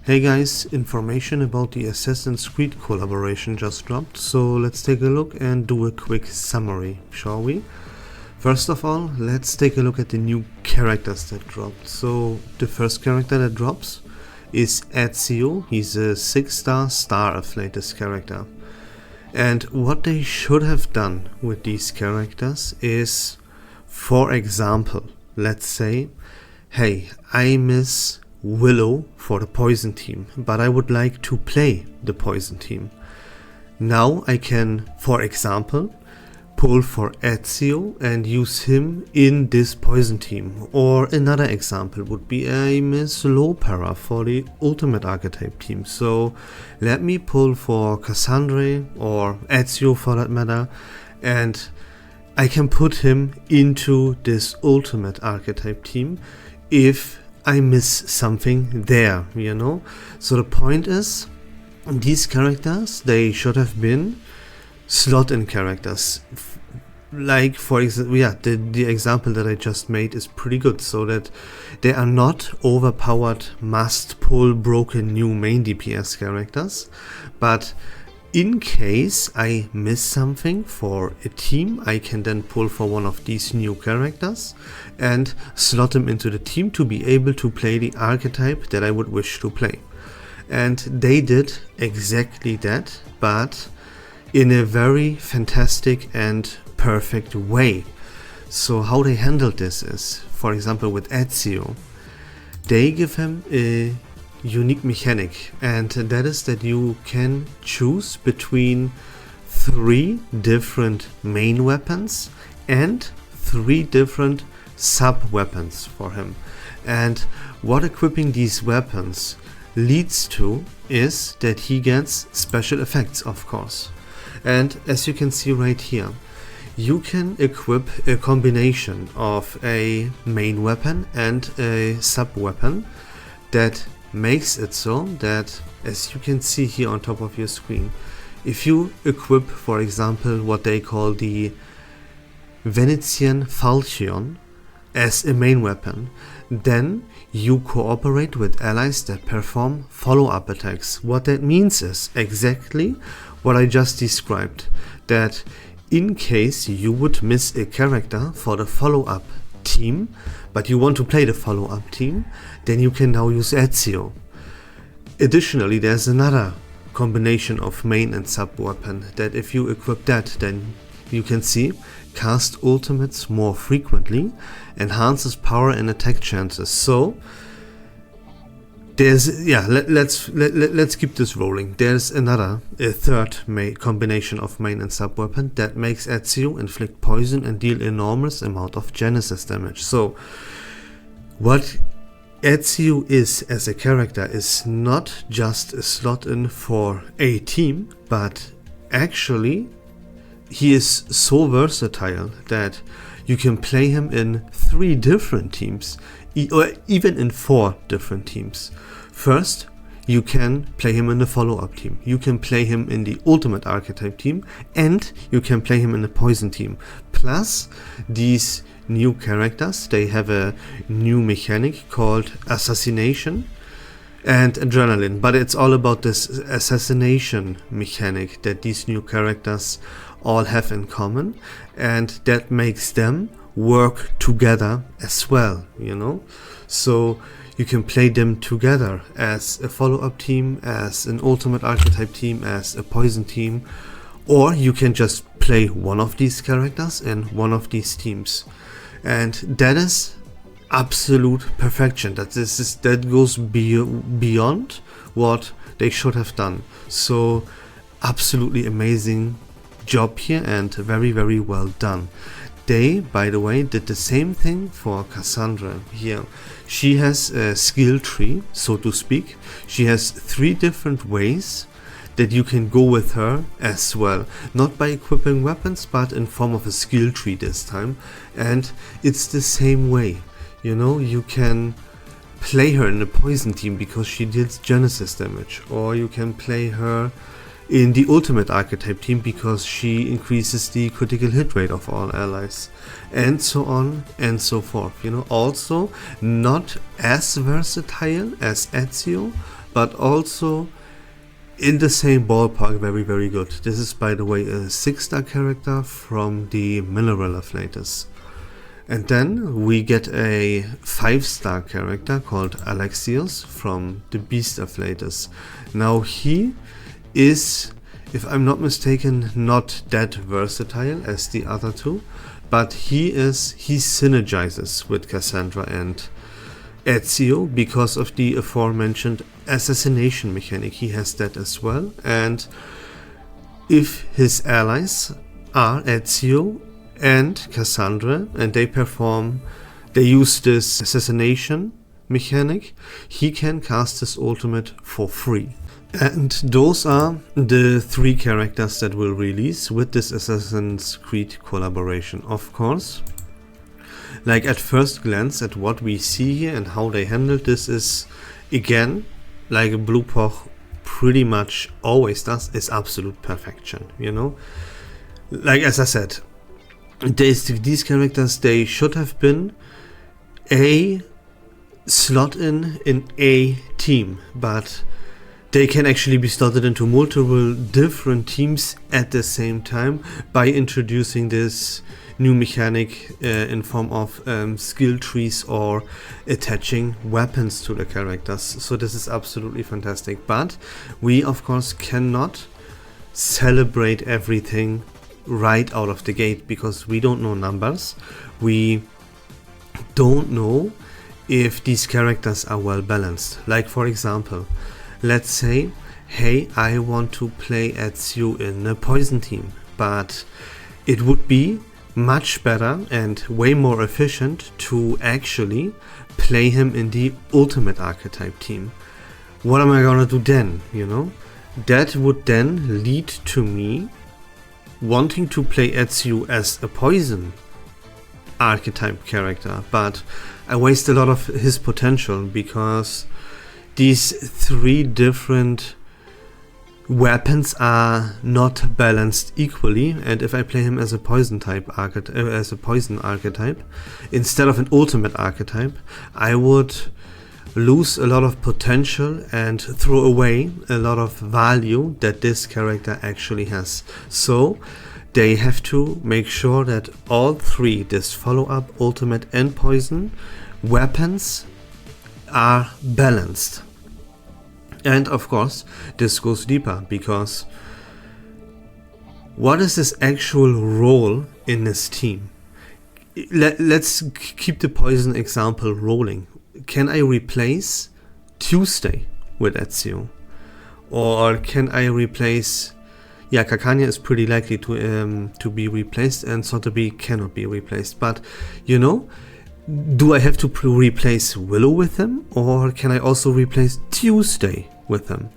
Hey guys, information about the Assassin's Creed collaboration just dropped, so let's take a look and do a quick summary, shall we? First of all, let's take a look at the new characters that dropped. So the first character that drops is Ezio. He's a 6-star Star Afflatus character. And what they should have done with these characters is, for example, let's say, hey, I miss Willow for the poison team, but I would like to play the poison team. Now I can, for example, pull for Ezio and use him in this poison team. Or another example would be I miss Lopera for the ultimate archetype team. So let me pull for Cassandra or Ezio for that matter, and I can put him into this ultimate archetype team if I miss something there, you know. So the point is, these characters, they should have been slot-in characters. Like, for example, yeah, the example that I just made is pretty good, so that they are not overpowered, must-pull, broken new main DPS characters, but in case I miss something for a team, I can then pull for one of these new characters and slot them into the team to be able to play the archetype that I would wish to play. And they did exactly that, but in a very fantastic and perfect way. So how they handled this is, for example with Ezio, they give him a unique mechanic, and that is that you can choose between 3 different main weapons and 3 different sub weapons for him. And what equipping these weapons leads to is that he gets special effects, of course. And as you can see right here, you can equip a combination of a main weapon and a sub weapon that makes it so that, as you can see here on top of your screen, if you equip, for example, what they call the Venetian Falchion as a main weapon, then you cooperate with allies that perform follow-up attacks. What that means is exactly what I just described, that in case you would miss a character for the follow-up team, but you want to play the follow-up team, then you can now use Ezio. Additionally, there's another combination of main and sub weapon that if you equip that, then you can see cast ultimates more frequently, enhances power and attack chances. So there's, yeah, let's keep this rolling. There's a third combination of main and sub weapon that makes Ezio inflict poison and deal enormous amount of Genesis damage. So what Ezio is as a character is not just a slot in for a team, but actually he is so versatile that you can play him in 3 different teams, or even in 4 different teams. First, you can play him in the follow-up team, you can play him in the ultimate archetype team, and you can play him in the poison team. Plus, these new characters, they have a new mechanic called assassination and adrenaline, but it's all about this assassination mechanic that these new characters all have in common, and that makes them work together as well, you know. So you can play them together as a follow-up team, as an ultimate archetype team, as a poison team, or you can just play one of these characters in one of these teams. And that is absolute perfection. That goes beyond what they should have done. So absolutely amazing job here, and very, very well done. They, by the way, did the same thing for Cassandra here. She has a skill tree, so to speak. She has 3 different ways that you can go with her as well. Not by equipping weapons, but in form of a skill tree this time. And it's the same way. You know, you can play her in the poison team because she deals Genesis damage. Or you can play her in the ultimate archetype team because she increases the critical hit rate of all allies, and so on and so forth. You know, also not as versatile as Ezio, but also in the same ballpark, very, very good. This is, by the way, a 6-star character from the Mineral Afflatus. And then we get a 5-star character called Alexios from the Beast Afflatus. Now he is, if I'm not mistaken, not that versatile as the other two, but he synergizes with Cassandra and Ezio because of the aforementioned assassination mechanic. He has that as well, and if his allies are Ezio and Cassandra and they use this assassination mechanic, he can cast his ultimate for free. And those are the 3 characters that will release with this Assassin's Creed collaboration. Of course, like at first glance at what we see here and how they handled this is, again, like Bluepoch pretty much always does, is absolute perfection, you know? Like as I said, these characters, they should have been a slot in a team, but they can actually be slotted into multiple different teams at the same time by introducing this new mechanic in form of skill trees or attaching weapons to the characters. So this is absolutely fantastic, but we of course cannot celebrate everything right out of the gate because we don't know numbers. We don't know if these characters are well balanced. Like for example, let's say, hey, I want to play Ezio in a poison team, but it would be much better and way more efficient to actually play him in the ultimate archetype team. What am I gonna do then, you know? That would then lead to me wanting to play Ezio as a poison archetype character, but I waste a lot of his potential because these 3 different weapons are not balanced equally, and if I play him as a poison archetype instead of an ultimate archetype, I would lose a lot of potential and throw away a lot of value that this character actually has. So they have to make sure that all 3, this follow-up, ultimate and poison weapons, are balanced. And of course, this goes deeper because what is his actual role in this team? Let's keep the poison example rolling. Can I replace Tuesday with Ezio? Or can I replace... Yeah, Kakanya is pretty likely to be replaced, and Sotheby cannot be replaced. But, you know, do I have to replace Willow with him, or can I also replace Tuesday with him?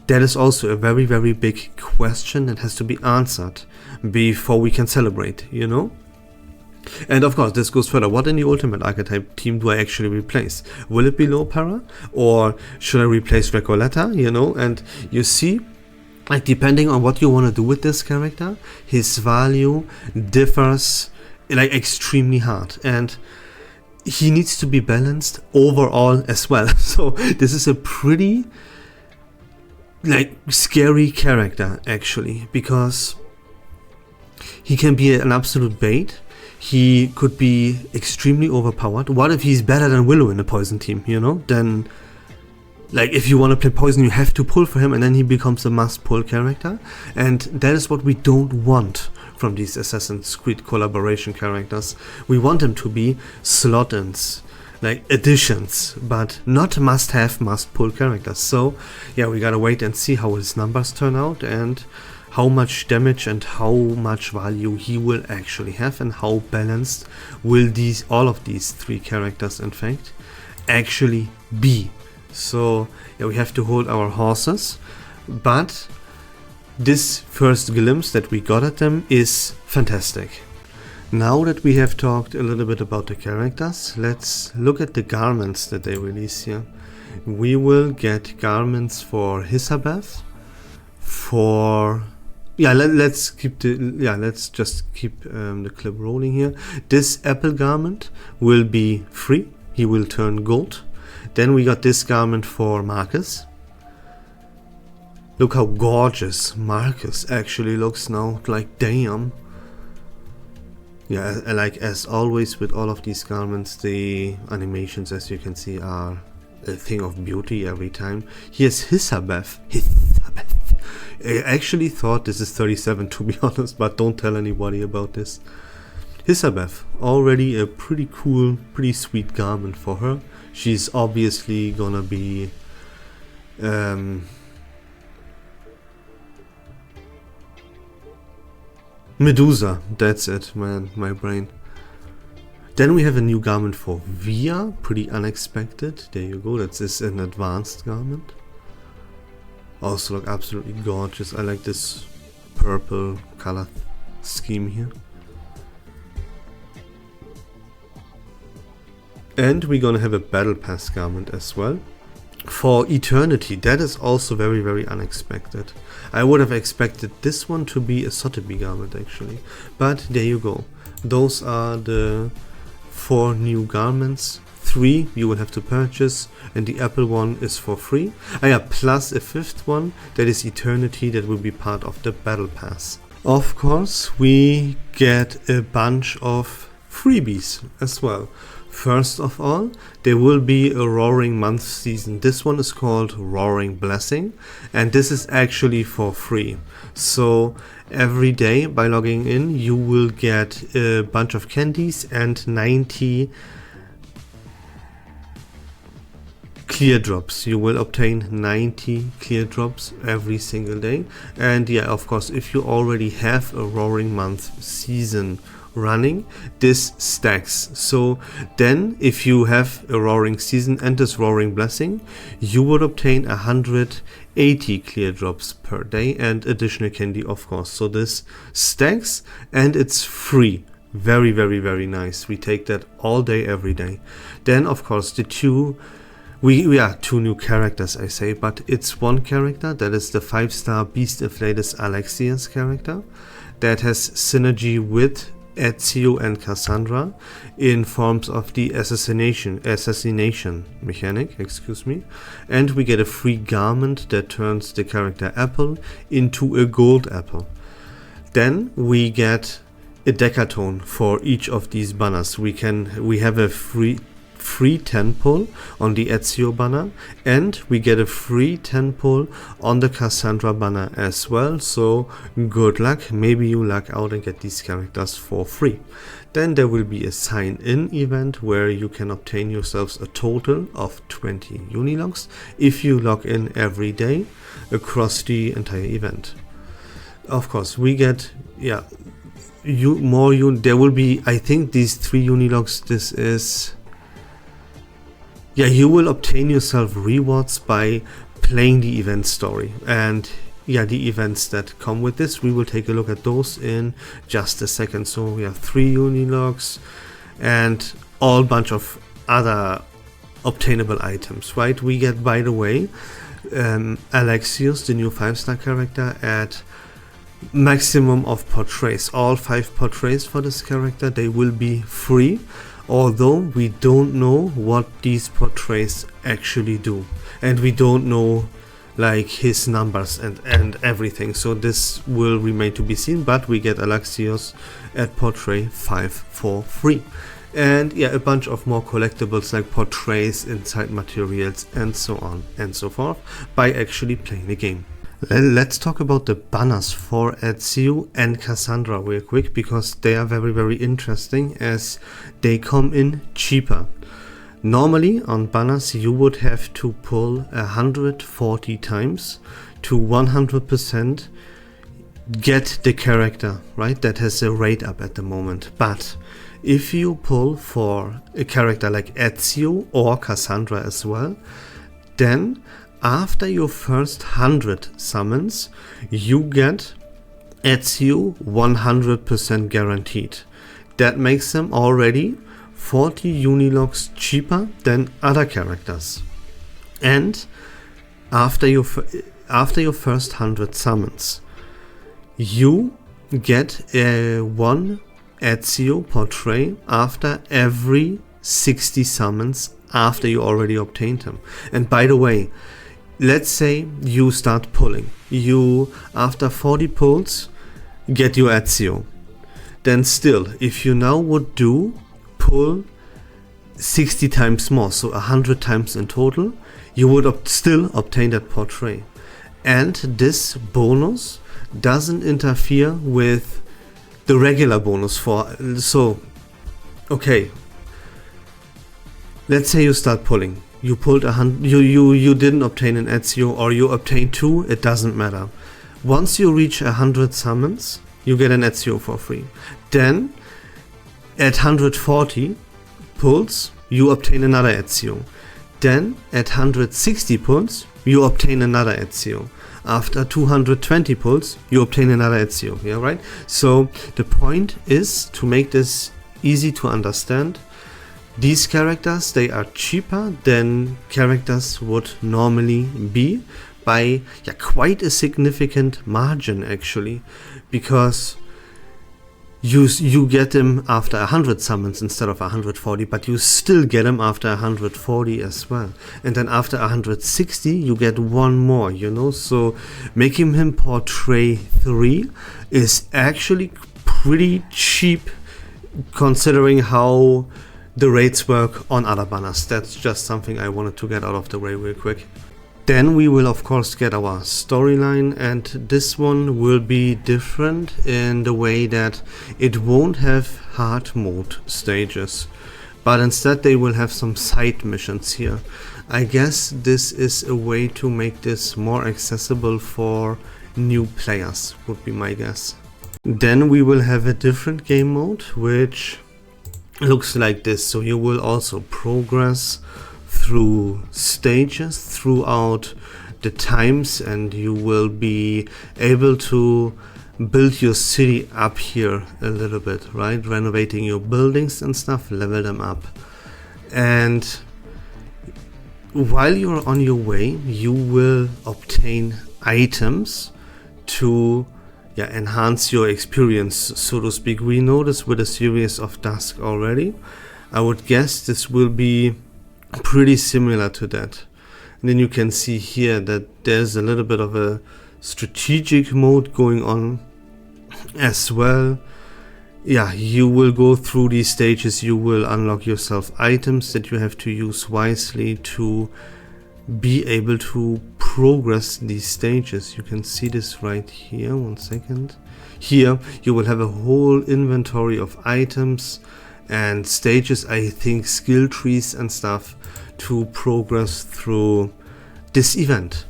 That is also a very, very big question that has to be answered before we can celebrate, you know? And of course, this goes further. What in the ultimate archetype team do I actually replace? Will it be Lopera, or should I replace Recoleta, you know? And you see, like, depending on what you want to do with this character, his value differs like extremely hard, and he needs to be balanced overall as well. So this is a pretty like scary character actually, because he can be an absolute bait. He could be extremely overpowered. What if he's better than Willow in the poison team, you know? Then, like, if you want to play poison, you have to pull for him, and then he becomes a must-pull character. And that is what we don't want from these Assassin's Creed collaboration characters. We want them to be slot-ins, like additions, but not must-have, must-pull characters. So, yeah, we gotta wait and see how his numbers turn out, and how much damage and how much value he will actually have, and how balanced will all of these 3 characters in fact actually be. So yeah, we have to hold our horses, but this first glimpse that we got at them is fantastic. Now that we have talked a little bit about the characters, let's look at the garments that they release here. We will get garments for Hisabeth, for... Yeah, let's just keep the clip rolling here. This apple garment will be free. He will turn gold. Then we got this garment for Marcus. Look how gorgeous Marcus actually looks now, like damn. Yeah, like as always with all of these garments, the animations, as you can see, are a thing of beauty every time. Here's Hisabeth. I actually thought this is 37 to be honest, but don't tell anybody about this. Hisabeth, already a pretty cool, pretty sweet garment for her. She's obviously gonna be Medusa, that's it, man, my brain. Then we have a new garment for Via, pretty unexpected. There you go, that is an advanced garment. Also look absolutely gorgeous. I like this purple color scheme here. And we're gonna have a battle pass garment as well. For Eternity, that is also very, very unexpected. I would have expected this one to be a Sotheby garment actually. But there you go. Those are the 4 new garments. 3 you will have to purchase, and the Apple one is for free. Plus a 5th one, that is Eternity, that will be part of the battle pass. Of course, we get a bunch of freebies as well. First of all, there will be a Roaring Month season. This one is called Roaring Blessing, and this is actually for free. So every day by logging in, you will get a bunch of candies and 90 clear drops. You will obtain 90 clear drops every single day. And yeah, of course, if you already have a Roaring Month season running, this stacks. So then if you have a Roaring season and this Roaring Blessing, you would obtain 180 clear drops per day and additional candy, of course. So this stacks and it's free. Very, very, very nice. We take that all day, every day. Then of course the two new characters, I say, but it's one character, that is the 5-star Beast Inflatus Alexius character, that has synergy with Ezio and Cassandra in forms of the assassination mechanic, and we get a free garment that turns the character Apple into a gold apple. Then we get a decatone for each of these banners. We have a free 10 pull on the Ezio banner, and we get a free 10 pull on the Cassandra banner as well. So good luck, maybe you luck out and get these characters for free. Then there will be a sign-in event where you can obtain yourselves a total of 20 Unilogs if you log in every day across the entire event. Of course, we get there will be, I think, these 3 Unilogs. This is, you will obtain yourself rewards by playing the event story, and the events that come with this, we will take a look at those in just a second. So we have 3 Unilogs and all bunch of other obtainable items, right? We get, by the way, Alexius, the new 5-star character, at maximum of portraits. All 5 portraits for this character, they will be free, although we don't know what these portraits actually do, and we don't know like his numbers and everything, so this will remain to be seen. But we get Alexios at portrait 5 for free, and a bunch of more collectibles like portraits, inside materials, and so on and so forth by actually playing the game. Let's talk about the banners for Ezio and Cassandra real quick, because they are very, very interesting as they come in cheaper. Normally on banners you would have to pull 140 times to 100% get the character, right? That has a rate up at the moment. But if you pull for a character like Ezio or Cassandra as well, then after your first 100 summons, you get Ezio 100% guaranteed. That makes them already 40 Unilogs cheaper than other characters. And after your first 100 summons, you get a 1 Ezio portrait after every 60 summons after you already obtained him. And by the way, let's say you start pulling you after 40 pulls get your Ezio. Then still, if you now would do pull 60 times more, so 100 times in total, you would still obtain that portrait. And this bonus doesn't interfere with the regular bonus for, so, okay, let's say you start pulling. You pulled 100, you didn't obtain an Ezio, or you obtained 2, it doesn't matter. Once you reach 100 summons, you get an Ezio for free. Then, at 140 pulls, you obtain another Ezio. Then, at 160 pulls, you obtain another Ezio. After 220 pulls, you obtain another Ezio. Yeah, right? So, the point is to make this easy to understand. These characters, they are cheaper than characters would normally be by quite a significant margin actually, because you get them after 100 summons instead of 140, but you still get them after 140 as well. And then after 160 you get one more, you know, so making him portray 3 is actually pretty cheap considering how the rates work on other banners. That's just something I wanted to get out of the way real quick. Then we will of course get our storyline, and this one will be different in the way that it won't have hard mode stages, but instead they will have some side missions here. I guess this is a way to make this more accessible for new players, would be my guess. Then we will have a different game mode which looks like this. So you will also progress through stages throughout the times, and you will be able to build your city up here a little bit, right? Renovating your buildings and stuff, level them up. And while you're on your way, you will obtain items to enhance your experience, so to speak. We know this with a series of Dusk already. I would guess this will be pretty similar to that. And then you can see here that there's a little bit of a strategic mode going on as well. Yeah, you will go through these stages, you will unlock yourself items that you have to use wisely to be able to progress these stages. You can see this right here, one second. Here you will have a whole inventory of items and stages, I think skill trees and stuff, to progress through this event.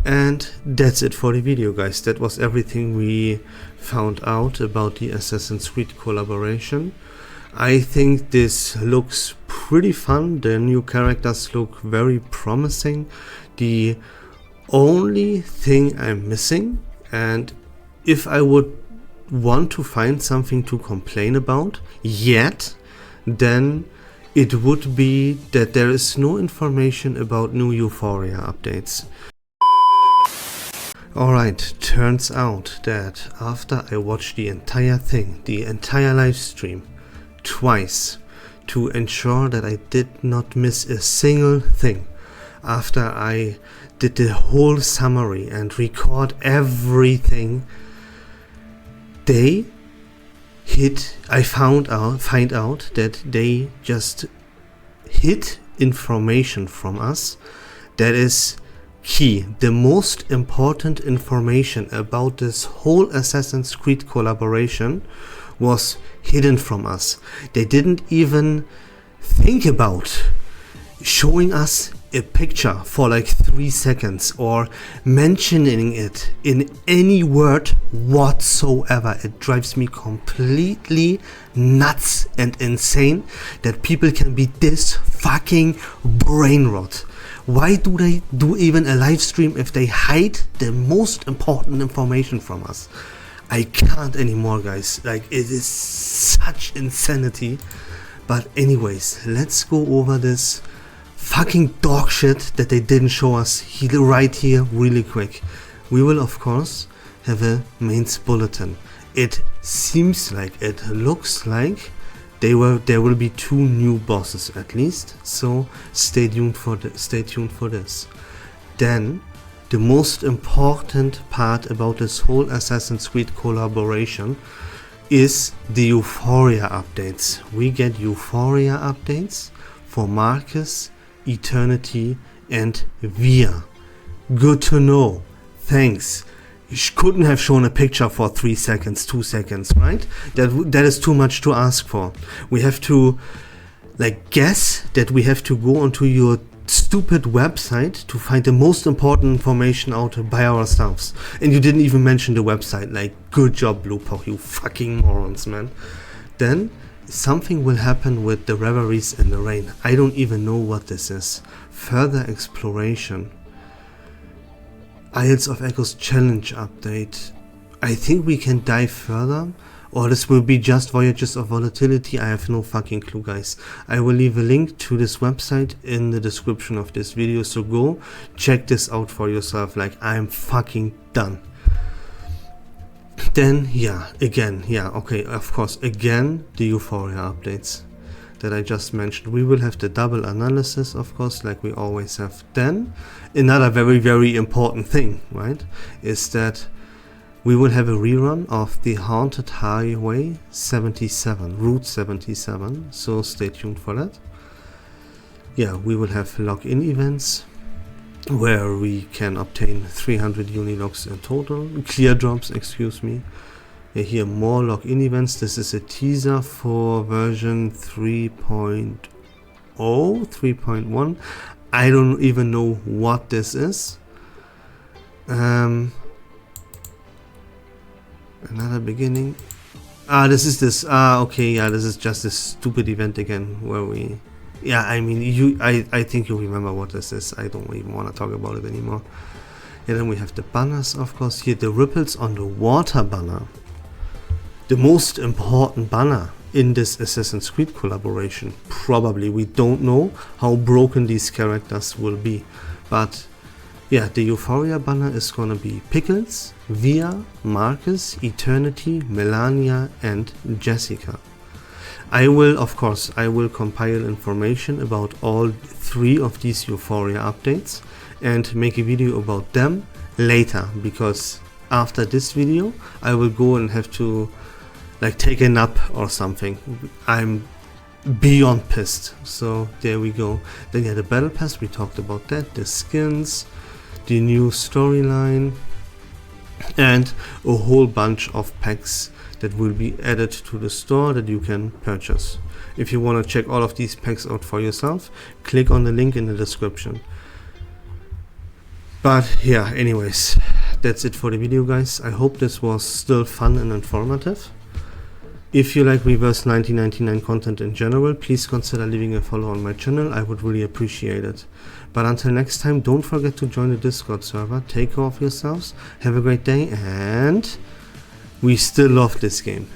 And that's it for the video, guys. That was everything we found out about the Assassin's Creed collaboration. I think this looks pretty fun. The new characters look very promising. The only thing I'm missing, and if I would want to find something to complain about yet, then it would be that there is no information about new Euphoria updates. Alright, turns out that after I watched the entire thing, the entire live stream, twice, to ensure that I did not miss a single thing, after I did the whole summary and record everything, I find out that they just hid information from us that is key. The most important information about this whole Assassin's Creed collaboration was hidden from us. They didn't even think about showing us a picture for like 3 seconds or mentioning it in any word whatsoever. It drives me completely nuts and insane that people can be this fucking brain rot. Why do they do even a live stream if they hide the most important information from us? I can't anymore, guys. Like, it is such insanity. But anyways, let's go over this fucking dog shit that they didn't show us right here really quick. We will of course have a mains bulletin. It seems like, it looks like there will be 2 new bosses at least, so stay tuned for this. Then the most important part about this whole Assassin's Creed collaboration is the Euphoria updates. We get Euphoria updates for Marcus, Eternity and Via. Good to know. Thanks. You couldn't have shown a picture for 3 seconds, 2 seconds, right? That is too much to ask for. We have to guess that we have to go onto your stupid website to find the most important information out by ourselves. And you didn't even mention the website. Good job, Bluepaw, you fucking morons, man. Then something will happen with the Reveries in the Rain. I don't even know what this is. Further exploration. Isles of Echoes challenge update. I think we can dive further. Or this will be just Voyages of Volatility. I have no fucking clue, guys. I will leave a link to this website in the description of this video, so go check this out for yourself. I'm fucking done. Then, okay, of course, again, the Euphoria updates that I just mentioned. We will have the double analysis, of course, like we always have. Then, another very, very important thing, right, is that we will have a rerun of the Haunted Highway 77, Route 77, so stay tuned for that. Yeah, we will have login events where we can obtain 300 unilogs in total, clear drops, excuse me. Yeah, here more login events. This is a teaser for version 3.0, 3.1. I don't even know what this is. Another beginning. This is this. Okay, yeah, this is just this stupid event again where we... Yeah, I mean, I think you remember what this is. I don't even want to talk about it anymore. Yeah, then we have the banners, of course. Here, the Ripples on the Water banner. The most important banner in this Assassin's Creed collaboration. Probably. We don't know how broken these characters will be. But... yeah, the Euphoria banner is gonna be Pickles, Via, Marcus, Eternity, Melania and Jessica. I will, of course, compile information about all 3 of these Euphoria updates and make a video about them later, because after this video I will go and have to take a nap or something. I'm beyond pissed. So there we go. Then yeah, the Battle Pass, we talked about that, the skins, the new storyline, and a whole bunch of packs that will be added to the store that you can purchase. If you want to check all of these packs out for yourself, click on the link in the description. But yeah, anyways, that's it for the video, guys. I hope this was still fun and informative. If you like Reverse1999 content in general, please consider leaving a follow on my channel. I would really appreciate it. But until next time, don't forget to join the Discord server. Take care of yourselves, have a great day, and we still love this game.